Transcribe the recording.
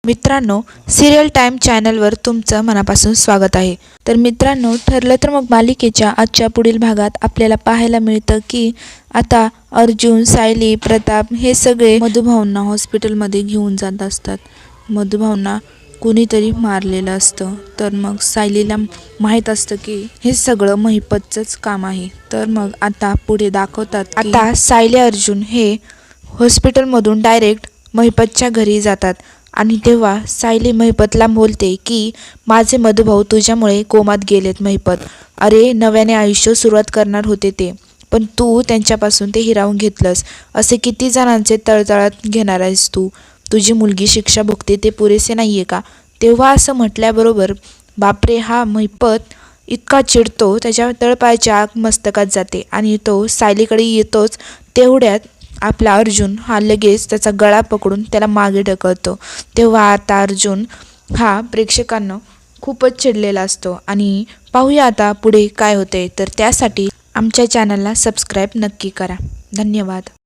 मित्रांनो, serial time चॅनलवर तुमचं मनापासून स्वागत आहे। तर मित्रांनो, ठरलं तर मग मालिकेच्या आजच्या पुढील भागात आपल्याला पाहायला मिळतं की आता अर्जुन, सायली, प्रताप हे सगळे मधुभाऊंना हॉस्पिटलमध्ये घेऊन जात असतात। मधुभाऊंना कुणीतरी मारलेलं असतं। तर मग सायलीला माहीत असतं की हे सगळं महिपतचंच काम आहे। तर मग आता पुढे दाखवतात आता सायली अर्जुन हे हॉस्पिटलमधून डायरेक्ट महिपतच्या घरी जातात आणि तेव्हा सायली महिपतला बोलते की माझे मधुभाऊ तुझ्यामुळे कोमात गेलेत महिपत। अरे, नव्याने आयुष्य सुरुवात करणार होते ते, पण तू त्यांच्यापासून ते हिरावून घेतलंस। असे किती जणांचे तळतळात घेणार आहेस तू? तुझी मुलगी शिक्षा भोगते ते पुरेसे नाहीये का? तेव्हा असं म्हटल्याबरोबर बापरे, हा महिपत इतका चिडतो, त्याच्या तळपायाची आग मस्तकात जाते आणि तो सायलीकडे येतोच तेवढ्यात आपला अर्जुन हा लगेच त्याचा गळा पकडून त्याला मागे ढकलतो। तेव्हा आता अर्जुन हा प्रेक्षकांना खूपच चिडलेला असतो आणि पाहूया आता पुढे काय होते। तर त्यासाठी आमच्या चॅनलला सबस्क्राईब नक्की करा। धन्यवाद।